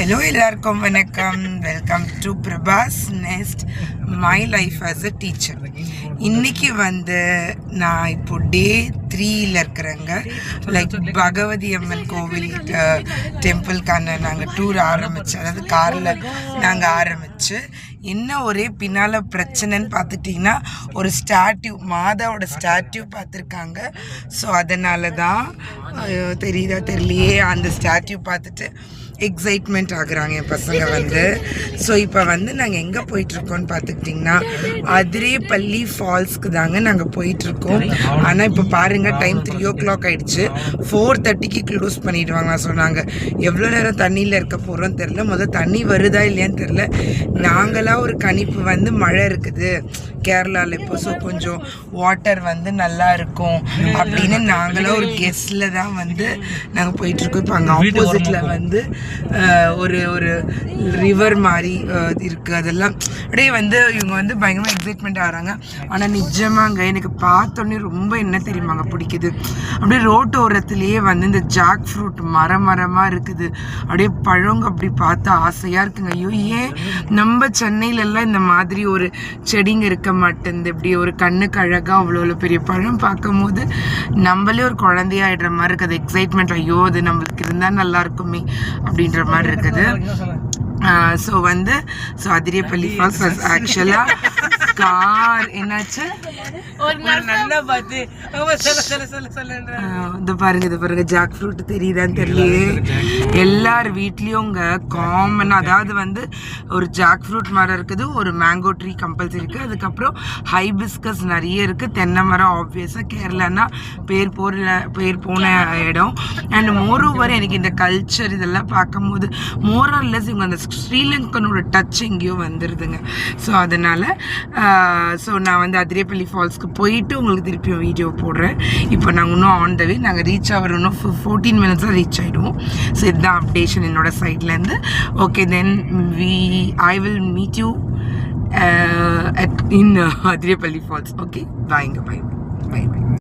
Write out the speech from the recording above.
Hello எல்லாருக்கும் வணக்கம். Welcome to Prabha's nest my life as a teacher. இன்னைக்கு நான் இப்போ டே 3ல் இருக்கிறேங்க. லைக் பகவதி அம்மன் கோவில் டெம்பிள்கான நாங்கள் டூர் ஆரம்பிச்சு, அதாவது காரில் நாங்கள் ஆரம்பிச்சு என்ன ஒரே பின்னால் பிரச்சனைன்னு பார்த்துட்டிங்கன்னா ஒரு ஸ்டாட்யூ, மாதாவோட ஸ்டாட்யூ பார்த்துருக்காங்க. ஸோ அதனால தான் தெரியுதா தெரியலையே, அந்த ஸ்டாட்யூ பார்த்துட்டு எக்ஸைட்மெண்ட் ஆகுறாங்க என் பசங்க ஸோ இப்போ நாங்கள் எங்கே போயிட்டுருக்கோன்னு பார்த்துக்கிட்டிங்கன்னா அதிரேப்பள்ளி ஃபால்ஸ்க்கு தாங்க நாங்கள் போயிட்டுருக்கோம். ஆனால் இப்போ பாருங்கள், டைம் 3 o'clock ஆகிடுச்சு. 4:30க்கு க்ளோஸ் பண்ணிவிடுவாங்க. ஸோ நாங்கள் எவ்வளோ நேரம் தண்ணியில் இருக்க போகிறோன்னு தெரில. முதல்ல தண்ணி வருதா இல்லையான்னு தெரில. நாங்களாக ஒரு கணிப்பு மழை இருக்குது கேரளாவில் இப்போ, ஸோ கொஞ்சம் வாட்டர் நல்லா இருக்கும் அப்படின்னு நாங்களாம் ஒரு கெஸ்டில் தான் நாங்கள் போயிட்டுருக்கோம். இப்போ அங்கே ஆப்போசிட்டில் ஒரு ரிவர் மாதிரி இருக்குது. அதெல்லாம் அப்படியே இவங்க பயங்கரமாக எக்ஸைட்மெண்ட் ஆகிறாங்க. ஆனால் நிஜமாங்க எனக்கு பார்த்தோன்னே ரொம்ப என்ன தெரியுமாங்க பிடிக்குது, அப்படியே ரோட்டு ஓரத்துலேயே இந்த ஜாக் ஃப்ரூட் மரமாக இருக்குது. அப்படியே பழங்க அப்படி பார்த்தா ஆசையாக இருக்குங்க. ஐயோ, ஏன் நம்ம சென்னையிலலாம் இந்த மாதிரி ஒரு செடிங்க இருக்க மாட்டேங்குது. இப்படி ஒரு கண்ணுக்கு அழகாக அவ்வளோ பெரிய பழம் பார்க்கும் போது நம்மளே ஒரு குழந்தையாயிடுற மாதிரி இருக்குது. எக்ஸைட்மெண்ட், ஐயோ அது நம்மளுக்கு இருந்தால் நல்லா இருக்குமே அப்படின்ற மாதிரி இருக்குது. ஸோ அதிரேப்பள்ளி ஃபால்ஸ் ஆக்சுவலாக கார் என்னாச்சு இது பாருங்க ஜாக் ஃப்ரூட் தெரியுதான்னு தெரியலையே. எல்லார் வீட்லேயும் காமன், அதாவது ஒரு ஜாக் ஃப்ரூட் மரம் இருக்குது, ஒரு மேங்கோ ட்ரீ கம்பல்சரி இருக்குது, அதுக்கப்புறம் ஹைபிஸ்கஸ் நிறைய இருக்குது, தென்னை மரம் ஆப்வியஸாக கேரளானா பேர் போன இடம். அண்ட் மோரோவர் எனக்கு இந்த கல்ச்சர் இதெல்லாம் பார்க்கும்போது மோரல்லஸ் இவங்க அந்த ஸ்ரீலங்கனோட டச் எங்கேயோ வந்துடுதுங்க. ஸோ அதனால் நான் அதிரேப்பள்ளி ஃபால்ஸ்க்கு போயிட்டு உங்களுக்கு திருப்பியும் வீடியோ போடுறேன். இப்போ நாங்கள் இன்னும் ஆன் த வே, நாங்கள் ரீச் ஆகிற இன்னும் 14 minutes ரீச் ஆகிடுவோம். ஸோ இதுதான் அப்டேஷன் என்னோட சைட்லேருந்து. Okay, then I will meet you in Athirappilly falls. Okay, பாய்ங்க, பை பை பை.